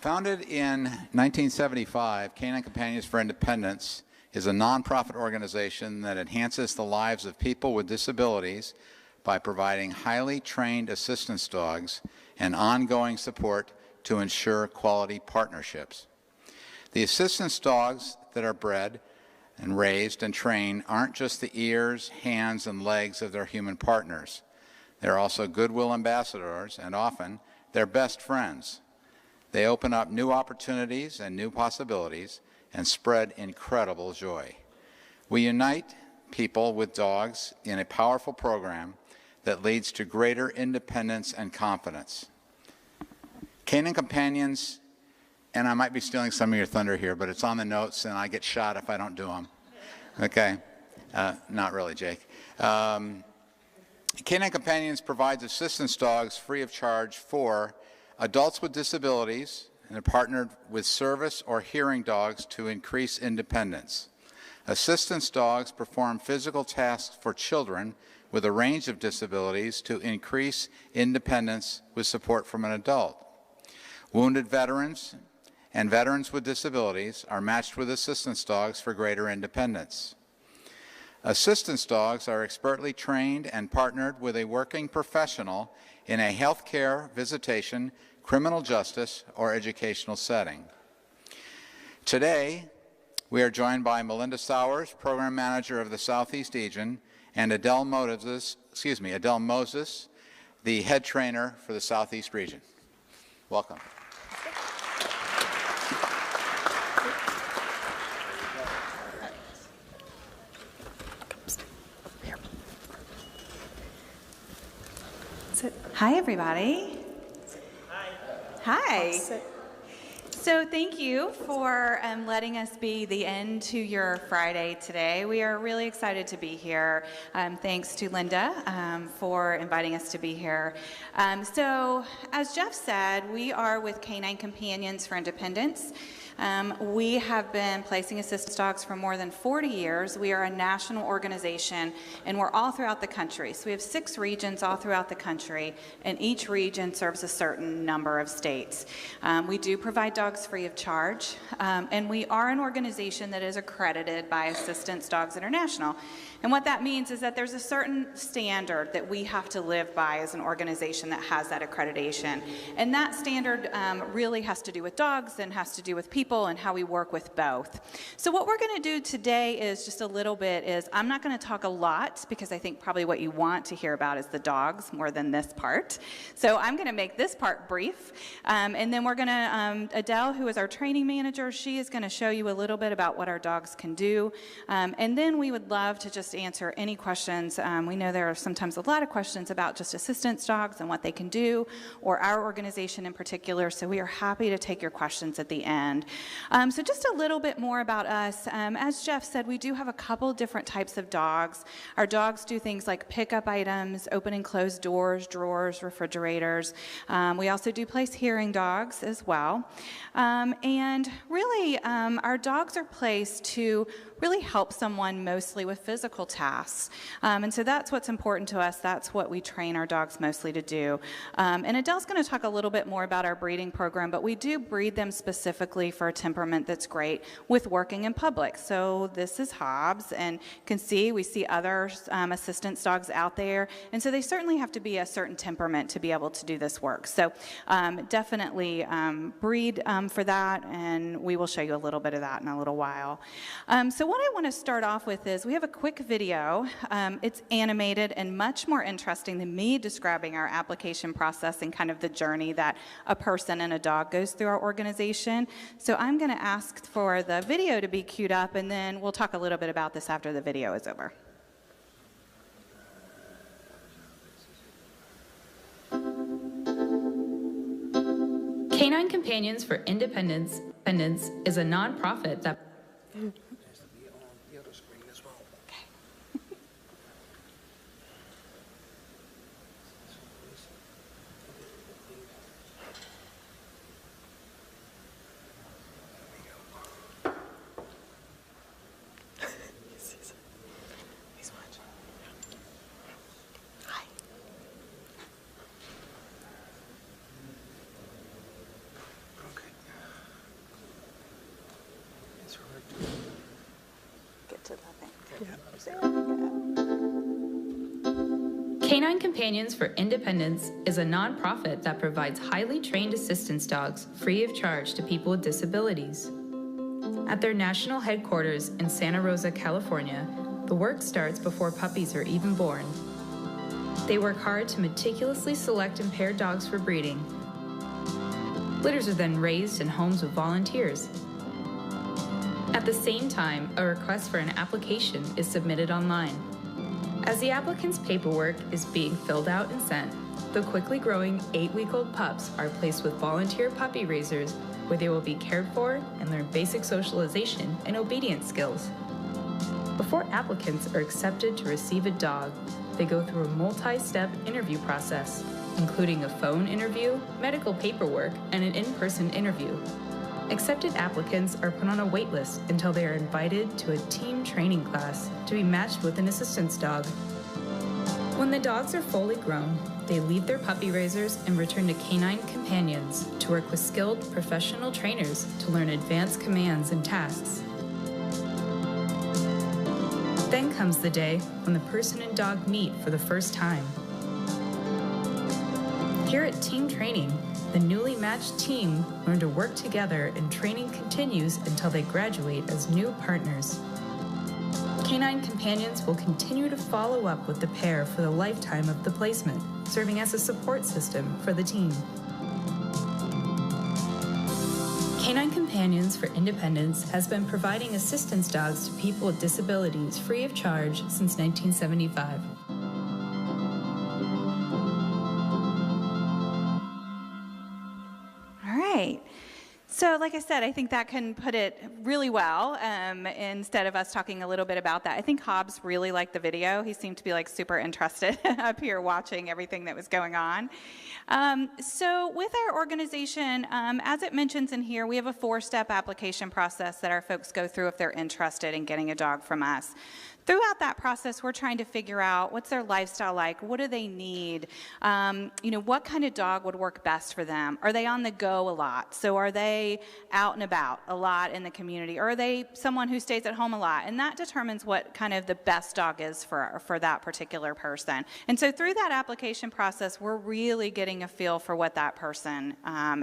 Founded in 1975, Canine Companions for Independence is a nonprofit organization that enhances the lives of people with disabilities by providing highly trained assistance dogs and ongoing support to ensure quality partnerships. The assistance dogs that are bred and raised and trained aren't just the ears, hands, and legs of their human partners. They're also goodwill ambassadors and often their best friends. They open up new opportunities and new possibilities and spread incredible joy. We unite people with dogs in a powerful program that leads to greater independence and confidence. Canine Companions, and I might be stealing some of your thunder here, but it's on the notes and I get shot if I don't do them. Okay? Not really, Jake. Canine Companions provides assistance dogs free of charge for adults with disabilities, and are partnered with service or hearing dogs to increase independence. Assistance dogs perform physical tasks for children with a range of disabilities to increase independence with support from an adult. Wounded veterans and veterans with disabilities are matched with assistance dogs for greater independence. Assistance dogs are expertly trained and partnered with a working professional in a healthcare, visitation, criminal justice, or educational setting. Today, we are joined by Melinda Sowers, Program Manager of the Southeast Region, and Adele Moses, the Head Trainer for the Southeast Region. Welcome. Hi, everybody. Hi. So thank you for letting us be the end to your Friday today. We are really excited to be here. Thanks to Linda for inviting us to be here. So as Jeff said, we are with Canine Companions for Independence. We have been placing assistance dogs for more than 40 years. We are a national organization, and we're all throughout the country. So we have 6 regions all throughout the country, and each region serves a certain number of states. We do provide dogs free of charge, and we are an organization that is accredited by Assistance Dogs International. And what that means is that there's a certain standard that we have to live by as an organization that has that accreditation. And that standard really has to do with dogs and has to do with people and how we work with both. So what we're going to do today is just a little bit is, I'm not going to talk a lot because I think probably what you want to hear about is the dogs more than this part. So I'm going to make this part brief. And then we're going to, Adele, who is our training manager, she is going to show you a little bit about what our dogs can do. And then we would love to just answer any questions. We know there are sometimes a lot of questions about just assistance dogs and what they can do, or our organization in particular, so we are happy to take your questions at the end. So just a little bit more about us. As Jeff said, we do have a couple different types of dogs. Our dogs do things like pick up items, open and close doors, drawers, refrigerators. We also do place hearing dogs as well. And really, our dogs are placed to really help someone mostly with physical tasks. And so that's what's important to us. That's what we train our dogs mostly to do. And Adele's going to talk a little bit more about our breeding program, but we do breed them specifically for a temperament that's great with working in public. So this is Hobbs, and you can see, we see other assistance dogs out there. And so they certainly have to be a certain temperament to be able to do this work. So definitely breed for that, and we will show you a little bit of that in a little while. So what I want to start off with is we have a quick video. It's animated and much more interesting than me describing our application process and kind of the journey that a person and a dog goes through our organization. So I'm going to ask for the video to be queued up, and then we'll talk a little bit about this after the video is over. Canine Companions for Independence is a nonprofit that Canine Companions for Independence is a nonprofit that provides highly trained assistance dogs free of charge to people with disabilities. At their national headquarters in Santa Rosa, California, the work starts before puppies are even born. They work hard to meticulously select and pair dogs for breeding. Litters are then raised in homes with volunteers. At the same time, a request for an application is submitted online. As the applicant's paperwork is being filled out and sent, the quickly growing 8-week-old pups are placed with volunteer puppy raisers where they will be cared for and learn basic socialization and obedience skills. Before applicants are accepted to receive a dog, they go through a multi-step interview process, including a phone interview, medical paperwork, and an in-person interview. Accepted applicants are put on a wait list until they are invited to a team training class to be matched with an assistance dog. When the dogs are fully grown, they leave their puppy raisers and return to Canine Companions to work with skilled professional trainers to learn advanced commands and tasks. Then comes the day when the person and dog meet for the first time. Here at Team Training, the newly matched team learn to work together and training continues until they graduate as new partners. Canine Companions will continue to follow up with the pair for the lifetime of the placement, serving as a support system for the team. Canine Companions for Independence has been providing assistance dogs to people with disabilities free of charge since 1975. So like I said, I think that can put it really well instead of us talking a little bit about that. I think Hobbs really liked the video. He seemed to be like super interested up here watching everything that was going on. So with our organization, as it mentions in here, we have a 4-step application process that our folks go through if they're interested in getting a dog from us. Throughout that process, we're trying to figure out what's their lifestyle like, what do they need, what kind of dog would work best for them. Are they on the go a lot? So are they out and about a lot in the community? Or are they someone who stays at home a lot? And that determines what kind of the best dog is for that particular person. And so through that application process, we're really getting a feel for what that person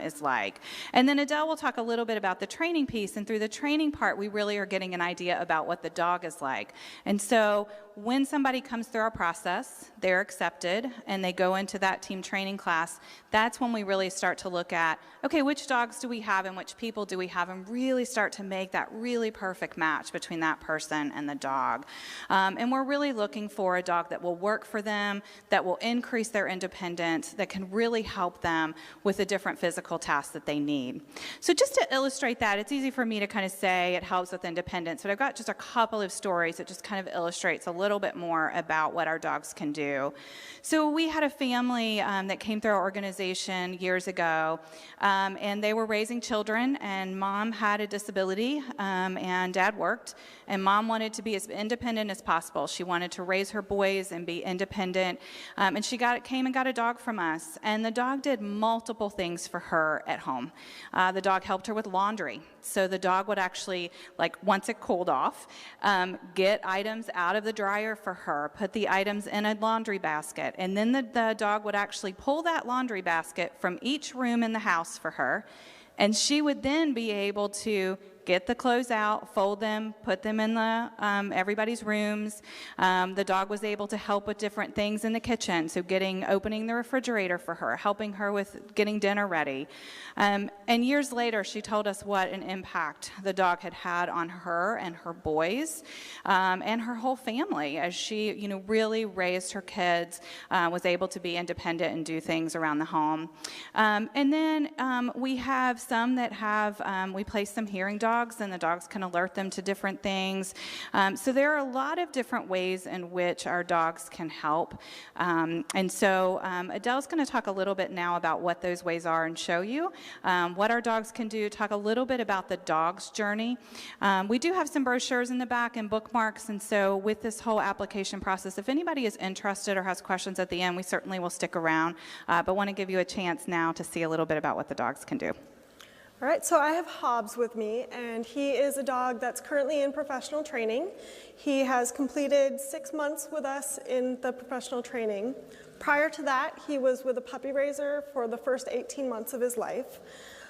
is like. And then Adele will talk a little bit about the training piece, and through the training part, we really are getting an idea about what the dog is like. And so when somebody comes through our process, they're accepted, and they go into that team training class, that's when we really start to look at, okay, which dogs do we have and which people do we have, and really start to make that really perfect match between that person and the dog. And we're really looking for a dog that will work for them, that will increase their independence, that can really help them with the different physical tasks that they need. So just to illustrate that, it's easy for me to kind of say it helps with independence, but I've got just a couple of stories that just kind of illustrates a little bit more about what our dogs can do. So we had a family that came through our organization years ago, and they were raising children, and mom had a disability, and dad worked, and mom wanted to be as independent as possible. She wanted to raise her boys and be independent, and she came and got a dog from us, and the dog did multiple things for her at home. The dog helped her with laundry. So the dog would actually, like once it cooled off, get items out of the dryer for her, put the items in a laundry basket, and then the dog would actually pull that laundry basket from each room in the house for her, and she would then be able to get the clothes out, fold them, put them in everybody's rooms. The dog was able to help with different things in the kitchen, so opening the refrigerator for her, helping her with getting dinner ready. And years later, she told us what an impact the dog had had on her and her boys and her whole family as she, really raised her kids, was able to be independent and do things around the home. And then we have some that have, we place some hearing dogs, and the dogs can alert them to different things. So there are a lot of different ways in which our dogs can help. And so Adele's going to talk a little bit now about what those ways are and show you what our dogs can do, talk a little bit about the dog's journey. We do have some brochures in the back and bookmarks, and so with this whole application process, if anybody is interested or has questions at the end, we certainly will stick around, but want to give you a chance now to see a little bit about what the dogs can do. All right, so I have Hobbs with me, and he is a dog that's currently in professional training. He has completed 6 months with us in the professional training. Prior to that, he was with a puppy raiser for the first 18 months of his life.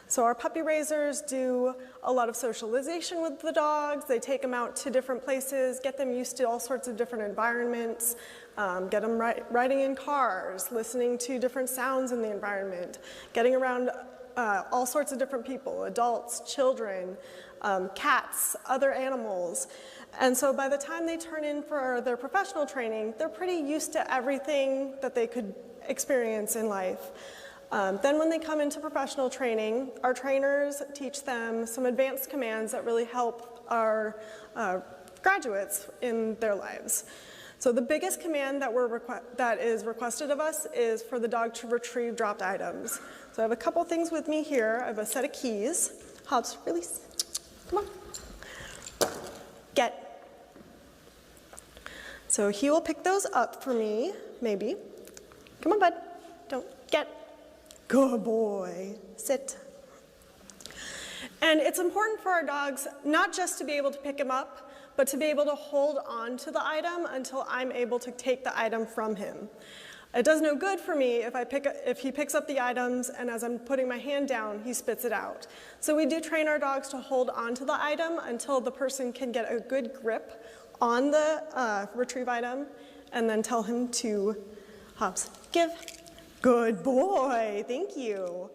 So our puppy raisers do a lot of socialization with the dogs. They take them out to different places, get them used to all sorts of different environments, get them riding in cars, listening to different sounds in the environment, getting around all sorts of different people, adults, children, cats, other animals. And so by the time they turn in for their professional training, they're pretty used to everything that they could experience in life. Then when they come into professional training, our trainers teach them some advanced commands that really help our graduates in their lives. So the biggest command that is requested of us is for the dog to retrieve dropped items. So I have a couple things with me here. I have a set of keys. Hobbs, release. Come on. Get. So he will pick those up for me, maybe. Come on, bud. Don't get. Good boy. Sit. And it's important for our dogs not just to be able to pick him up, but to be able to hold on to the item until I'm able to take the item from him. It does no good for me if he picks up the items and as I'm putting my hand down, he spits it out. So we do train our dogs to hold on to the item until the person can get a good grip on the retrieve item and then tell him to, Hobbs, give. Good boy, thank you.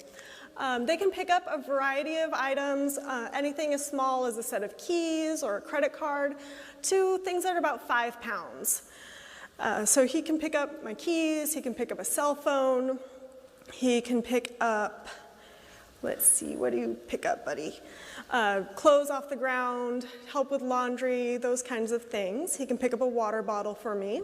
They can pick up a variety of items, anything as small as a set of keys or a credit card, to things that are about 5 pounds. So he can pick up my keys, he can pick up a cell phone, he can pick up, let's see, what do you pick up, buddy? Clothes off the ground, help with laundry, those kinds of things. He can pick up a water bottle for me.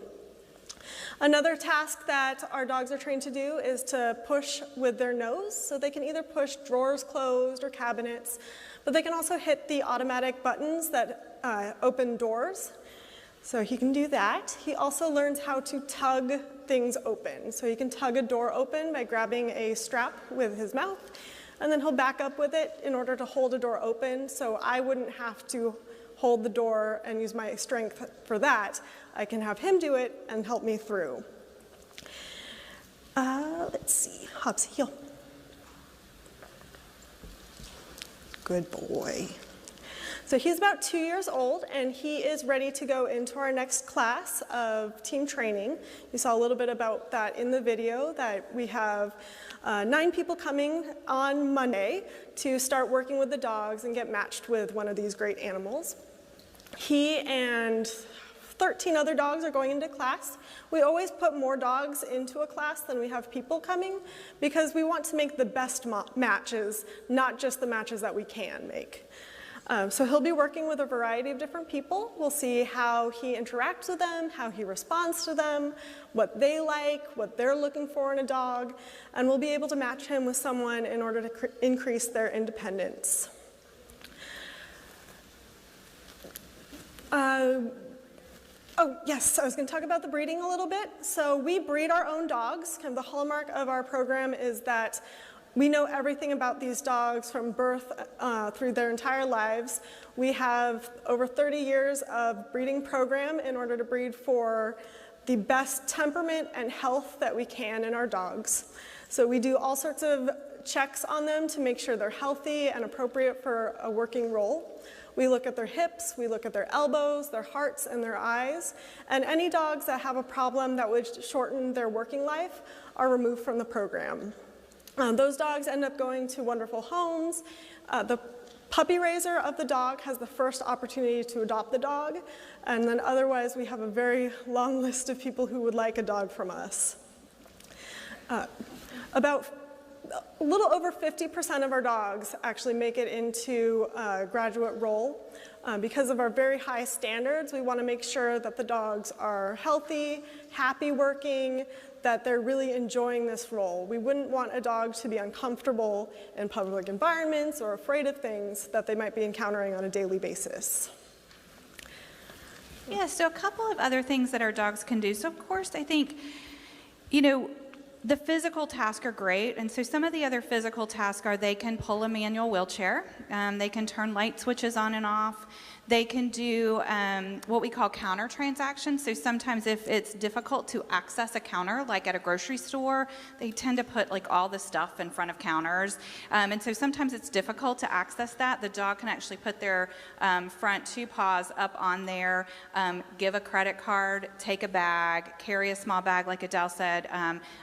Another task that our dogs are trained to do is to push with their nose. So they can either push drawers closed or cabinets, but they can also hit the automatic buttons that open doors. So he can do that. He also learns how to tug things open. So he can tug a door open by grabbing a strap with his mouth, and then he'll back up with it in order to hold a door open. So I wouldn't have to hold the door and use my strength for that. I can have him do it and help me through. Let's see, Hobbs, heel. Good boy. So he's about 2 years old, and he is ready to go into our next class of team training. You saw a little bit about that in the video, that we have 9 people coming on Monday to start working with the dogs and get matched with one of these great animals. He and 13 other dogs are going into class. We always put more dogs into a class than we have people coming because we want to make the best matches, not just the matches that we can make. So he'll be working with a variety of different people. We'll see how he interacts with them, how he responds to them, what they like, what they're looking for in a dog, and we'll be able to match him with someone in order to increase their independence. Oh, yes, I was going to talk about the breeding a little bit. So we breed our own dogs. Kind of the hallmark of our program is that we know everything about these dogs from birth through their entire lives. We have over 30 years of breeding program in order to breed for the best temperament and health that we can in our dogs. So we do all sorts of checks on them to make sure they're healthy and appropriate for a working role. We look at their hips, we look at their elbows, their hearts, and their eyes. And any dogs that have a problem that would shorten their working life are removed from the program. Those dogs end up going to wonderful homes. The puppy raiser of the dog has the first opportunity to adopt the dog. And then otherwise, we have a very long list of people who would like a dog from us. About a little over 50% of our dogs actually make it into a graduate role. Because of our very high standards, we want to make sure that the dogs are healthy, happy working, that they're really enjoying this role. We wouldn't want a dog to be uncomfortable in public environments or afraid of things that they might be encountering on a daily basis. Yeah, so a couple of other things that our dogs can do. So of course, I think, you know, the physical tasks are great, and so some of the other physical tasks are they can pull a manual wheelchair, they can turn light switches on and off, they can do what we call counter transactions. So sometimes if it's difficult to access a counter, like at a grocery store, they tend to put like all the stuff in front of counters. And so sometimes it's difficult to access that. The dog can actually put their front 2 paws up on there, give a credit card, take a bag, carry a small bag, like Adele said,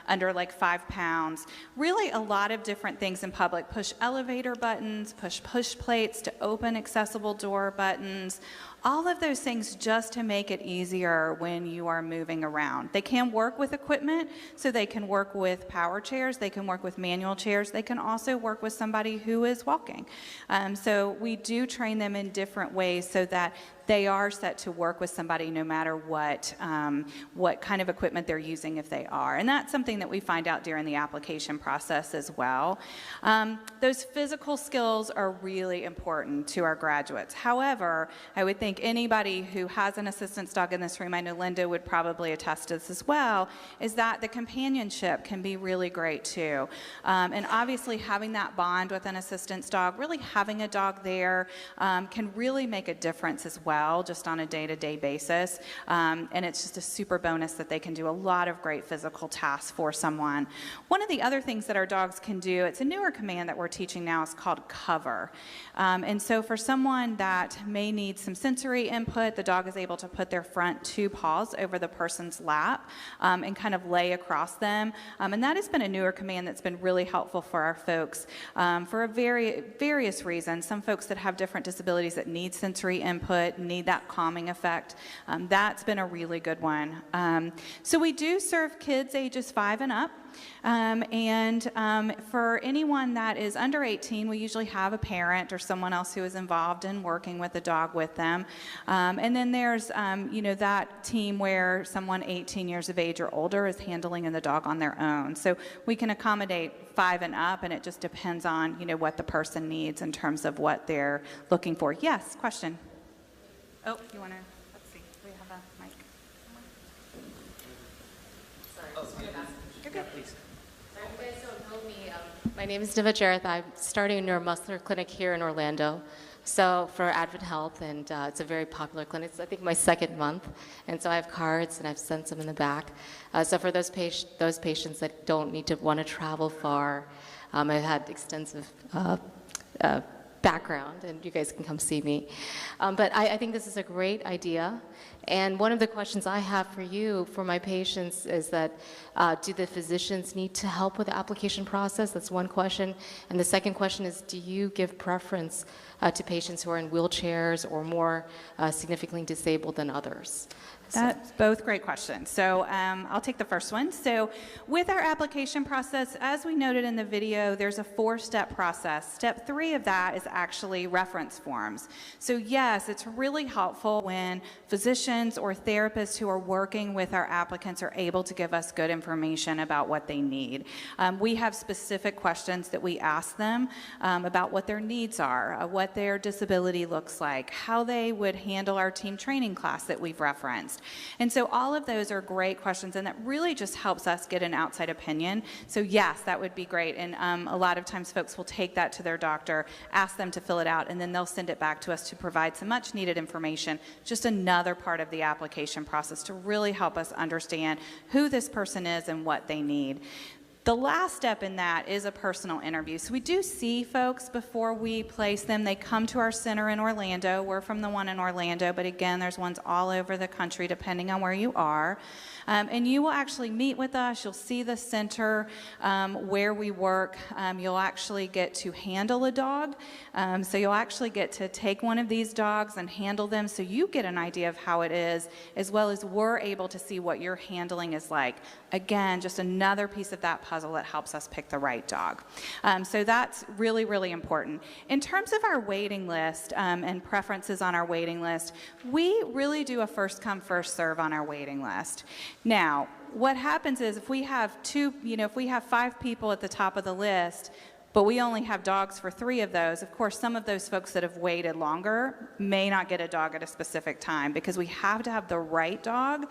under like 5 pounds. Really a lot of different things in public. Push elevator buttons, push plates to open accessible door buttons. All of those things just to make it easier when you are moving around. They can work with equipment, so they can work with power chairs, they can work with manual chairs, they can also work with somebody who is walking. So we do train them in different ways so that they are set to work with somebody no matter what kind of equipment they're using if they are. And that's something that we find out during the application process as well. Those physical skills are really important to our graduates. However, I would think anybody who has an assistance dog in this room, I know Linda would probably attest to this as well, is that the companionship can be really great too. And obviously having that bond with an assistance dog, really having a dog there can really make a difference as well, just on a day-to-day basis. And it's just a super bonus that they can do a lot of great physical tasks for someone. One of the other things that our dogs can do, it's a newer command that we're teaching now, is called cover. And so for someone that may need some sensory input, the dog is able to put their front 2 paws over the person's lap and kind of lay across them. And that has been a newer command that's been really helpful for our folks for various reasons. Some folks that have different disabilities that need sensory input, need that calming effect. That's been a really good one. So we do serve kids ages 5 and up. For anyone that is under 18, we usually have a parent or someone else who is involved in working with the dog with them. And then there's, that team where someone 18 years of age or older is handling the dog on their own. So we can accommodate 5 and up, and it just depends on, what the person needs in terms of what they're looking for. Yes, question? Oh, you want to, let's see, do we have a mic? Sorry. You're good. Please. Sorry, if you guys don't know me, my name is Diva Jareth. I'm starting a neuromuscular clinic here in Orlando, so for Advent Health, and it's a very popular clinic. It's, I think, my 2nd month, and so I have cards, and I've sent some in the back. So for those patients that don't want to travel far, I've had extensive background, and you guys can come see me. But I think this is a great idea. And one of the questions I have for you, for my patients, is that do the physicians need to help with the application process? That's one question. And the second question is, do you give preference to patients who are in wheelchairs or more significantly disabled than others? That's both great questions. So I'll take the first one. So with our application process, as we noted in the video, there's a 4-step process. Step 3 of that is actually reference forms. So yes, it's really helpful when physicians or therapists who are working with our applicants are able to give us good information about what they need. We have specific questions that we ask them about what their needs are, what their disability looks like, how they would handle our team training class that we've referenced. And so all of those are great questions, and that really just helps us get an outside opinion. So yes, that would be great. And a lot of times folks will take that to their doctor, ask them to fill it out, and then they'll send it back to us to provide some much needed information, just another part of the application process to really help us understand who this person is and what they need. The last step in that is a personal interview. So we do see folks before we place them. They come to our center in Orlando. We're from the one in Orlando, but again, there's ones all over the country depending on where you are. And you will actually meet with us. You'll see the center where we work. You'll actually get to handle a dog. So you'll actually get to take one of these dogs and handle them so you get an idea of how it is, as well as we're able to see what your handling is like. Again, just another piece of that puzzle that helps us pick the right dog. So that's really, really important. In terms of our waiting list and preferences on our waiting list, we really do a first come, first serve on our waiting list. Now, what happens is if we have if we have 5 people at the top of the list, but we only have dogs for 3 of those, of course, some of those folks that have waited longer may not get a dog at a specific time because we have to have the right dog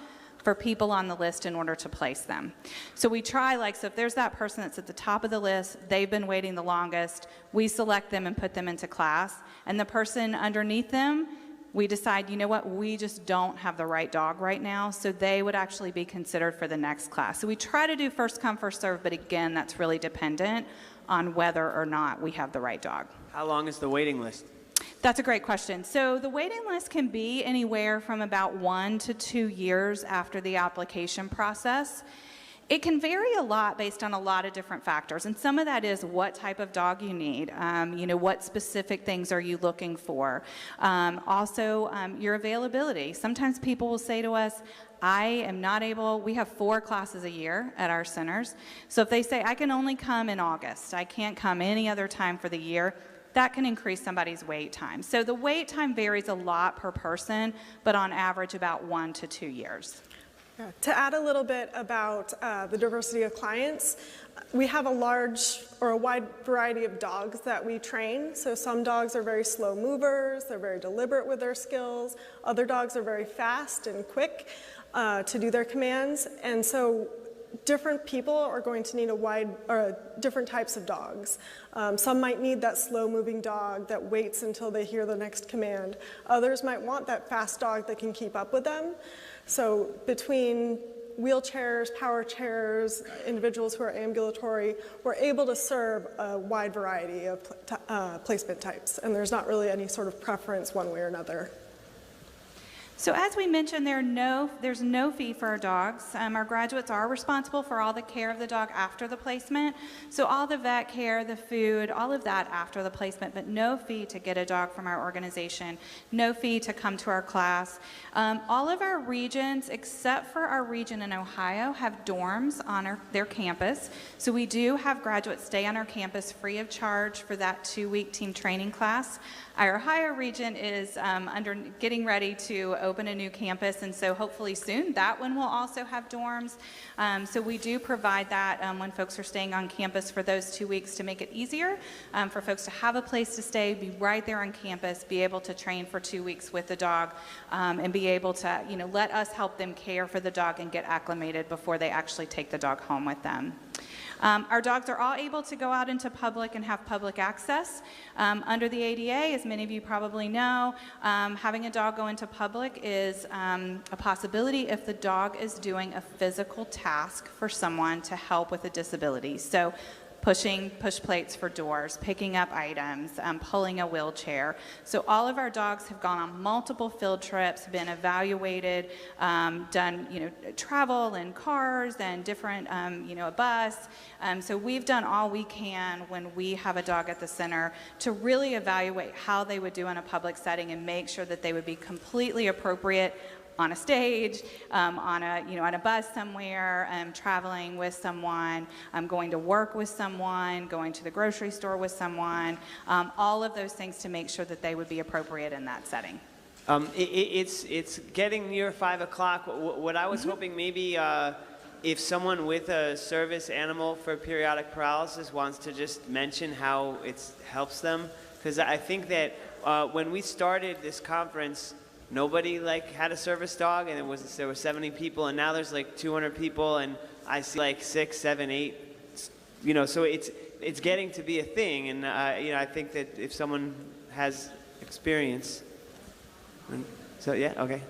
for people on the list in order to place them. So we try, like, so if there's that person that's at the top of the list, they've been waiting the longest, we select them and put them into class, and the person underneath them, we decide, you know what, we just don't have the right dog right now, so they would actually be considered for the next class. So we try to do first come, first serve, but again, that's really dependent on whether or not we have the right dog. How long is the waiting list? That's a great question. So the waiting list can be anywhere from about 1 to 2 years after the application process. It can vary a lot based on a lot of different factors, and some of that is what type of dog you need, what specific things are you looking for. Also, your availability. Sometimes people will say to us, I am not able, we have 4 classes a year at our centers, so if they say, I can only come in August, I can't come any other time for the year, that can increase somebody's wait time. So the wait time varies a lot per person, but on average about 1 to 2 years. Yeah. To add a little bit about the diversity of clients, we have a wide variety of dogs that we train. So some dogs are very slow movers, they're very deliberate with their skills. Other dogs are very fast and quick to do their commands. And so different people are going to need different types of dogs. Some might need that slow-moving dog that waits until they hear the next command. Others might want that fast dog that can keep up with them. So between wheelchairs, power chairs, individuals who are ambulatory, we're able to serve a wide variety of placement types, and there's not really any sort of preference one way or another. So as we mentioned, there's no fee for our dogs. Our graduates are responsible for all the care of the dog after the placement. So all the vet care, the food, all of that after the placement, but no fee to get a dog from our organization, no fee to come to our class. All of our regions, except for our region in Ohio, have dorms on their campus. So we do have graduates stay on our campus free of charge for that 2-week team training class. Our Ohio region is getting ready to open a new campus, and so hopefully soon that one will also have dorms. So we do provide that when folks are staying on campus for those 2 weeks to make it easier for folks to have a place to stay, be right there on campus, be able to train for 2 weeks with the dog, and be able to let us help them care for the dog and get acclimated before they actually take the dog home with them. Our dogs are all able to go out into public and have public access. Under the ADA, as many of you probably know, having a dog go into public is a possibility if the dog is doing a physical task for someone to help with a disability. So pushing push plates for doors, picking up items, pulling a wheelchair. So all of our dogs have gone on multiple field trips, been evaluated, done travel in cars and different a bus. So we've done all we can when we have a dog at the center to really evaluate how they would do in a public setting and make sure that they would be completely appropriate on a stage, on a bus somewhere, traveling with someone, going to work with someone, going to the grocery store with someone, all of those things to make sure that they would be appropriate in that setting. It's getting near 5 o'clock. What I was hoping maybe if someone with a service animal for periodic paralysis wants to just mention how it helps them, because I think that when we started this conference, nobody had a service dog, and there were 70 people, and now there's 200 people, and I see 6, 7, 8. So it's getting to be a thing, and I think that if someone has experience, so yeah, okay.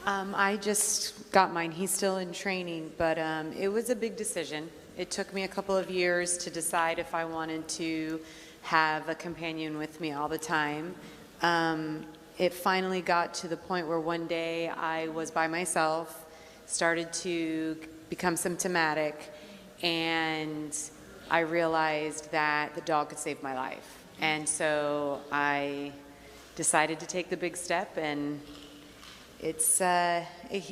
I just got mine. He's still in training, but it was a big decision. It took me a couple of years to decide if I wanted to have a companion with me all the time. It finally got to the point where one day I was by myself, started to become symptomatic, and I realized that the dog could save my life. And so I decided to take the big step, and it's,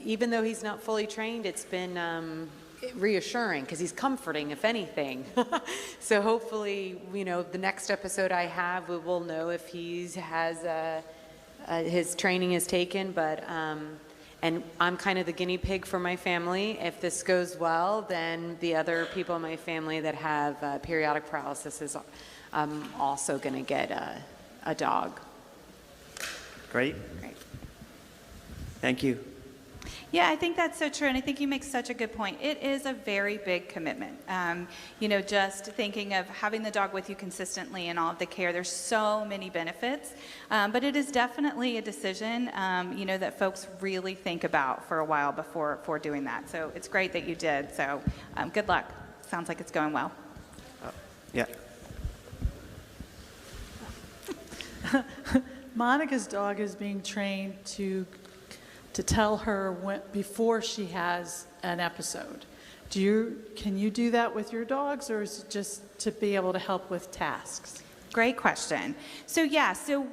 even though he's not fully trained, it's been reassuring because he's comforting, if anything. So hopefully, the next episode I have, we will know if he has his training is taken. But and I'm kind of the guinea pig for my family. If this goes well, then the other people in my family that have periodic paralysis is also going to get a dog. Great. Thank you. Yeah, I think that's so true, and I think you make such a good point. It is a very big commitment. Just thinking of having the dog with you consistently and all of the care, there's so many benefits, but it is definitely a decision, that folks really think about for a while before doing that. So it's great that you did. So good luck. Sounds like it's going well. Yeah. Monica's dog is being trained to tell her before she has an episode. Can you do that with your dogs, or is it just to be able to help with tasks? Great question. So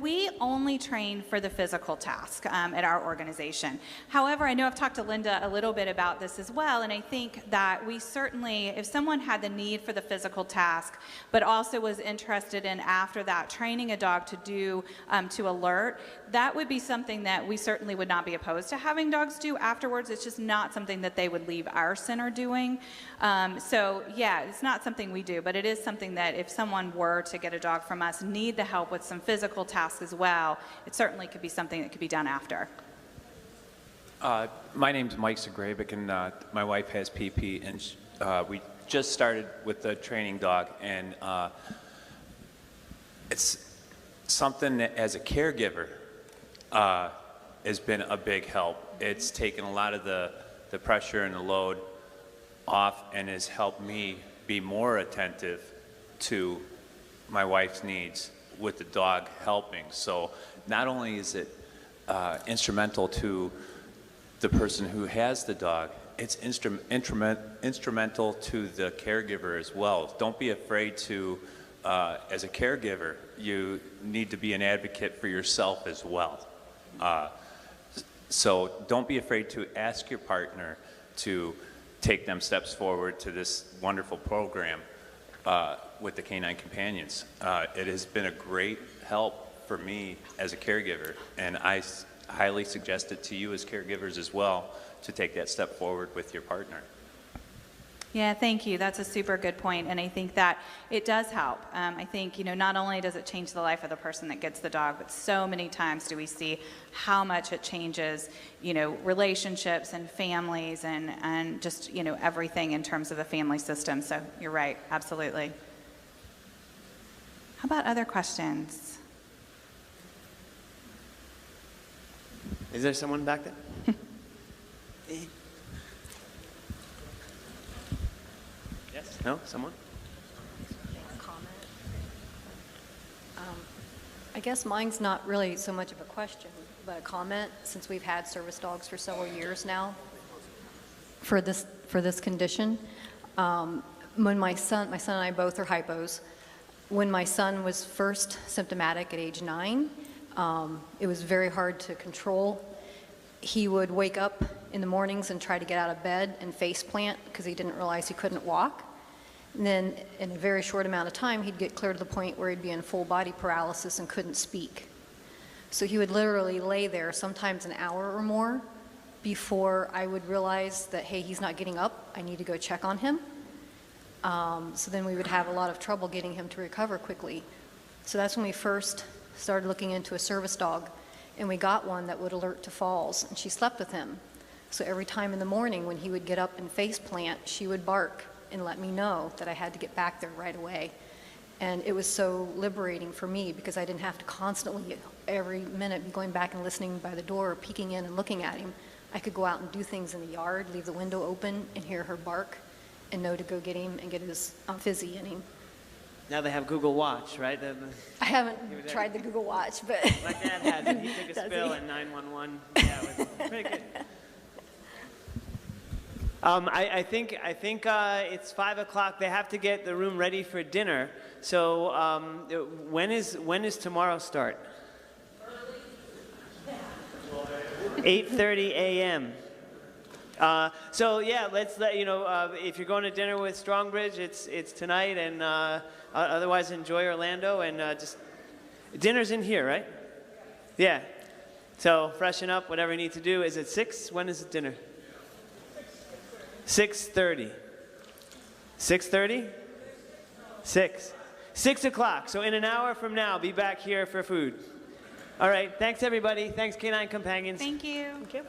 we only train for the physical task at our organization. However, I know I've talked to Linda a little bit about this as well, and I think that we certainly, if someone had the need for the physical task, but also was interested in after that training a dog to do, to alert, that would be something that we certainly would not be opposed to having dogs do afterwards. It's just not something that they would leave our center doing. It's not something we do, but it is something that if someone were to get a dog from us, need the help with some physical tasks as well, it certainly could be something that could be done after. My name's Mike Zagrabic, and my wife has PP, and we just started with the training dog, and it's something that as a caregiver has been a big help. It's taken a lot of the pressure and the load off and has helped me be more attentive to my wife's needs with the dog helping. So not only is it instrumental to the person who has the dog, it's instrumental to the caregiver as well. Don't be afraid to, as a caregiver, you need to be an advocate for yourself as well. So don't be afraid to ask your partner to take them steps forward to this wonderful program with the Canine Companions. It has been a great help for me as a caregiver, and I highly suggest it to you as caregivers as well to take that step forward with your partner. Yeah, thank you. That's a super good point, and I think that it does help. I think, not only does it change the life of the person that gets the dog, but so many times do we see how much it changes, relationships and families and just, everything in terms of the family system. So you're right, absolutely. How about other questions? Is there someone back there? Yes? No? Someone? Comment. I guess mine's not really so much of a question, but a comment, since we've had service dogs for several years now for this condition. When my son and I both are hypos. When my son was first symptomatic at age 9, it was very hard to control. He would wake up in the mornings and try to get out of bed and face plant because he didn't realize he couldn't walk. And then in a very short amount of time, he'd get clear to the point where he'd be in full body paralysis and couldn't speak. So he would literally lay there sometimes an hour or more before I would realize that, hey, he's not getting up, I need to go check on him. So then we would have a lot of trouble getting him to recover quickly. So that's when we first started looking into a service dog, and we got one that would alert to falls, and she slept with him. So every time in the morning when he would get up and face plant, she would bark and let me know that I had to get back there right away. And it was so liberating for me because I didn't have to constantly, every minute, be going back and listening by the door, or peeking in and looking at him. I could go out and do things in the yard, leave the window open, and hear her bark, and know to go get him and get his fizzy in him. Now they have Google Watch, right? I haven't tried the Google Watch, but... My dad has it. He took a spill in 911. Yeah, it was pretty good. I think it's 5 o'clock. They have to get the room ready for dinner. So when is tomorrow start? 8:30 a.m. So yeah, let's let you know if you're going to dinner with Strongbridge, it's tonight, and otherwise enjoy Orlando, and just dinner's in here, right? Yeah. So freshen up, whatever you need to do. Is it 6? When is the dinner? 6:30. 6:30? 6. 6 o'clock. So in an hour from now, be back here for food. All right, thanks everybody. Thanks Canine Companions. Thank you. Thank you.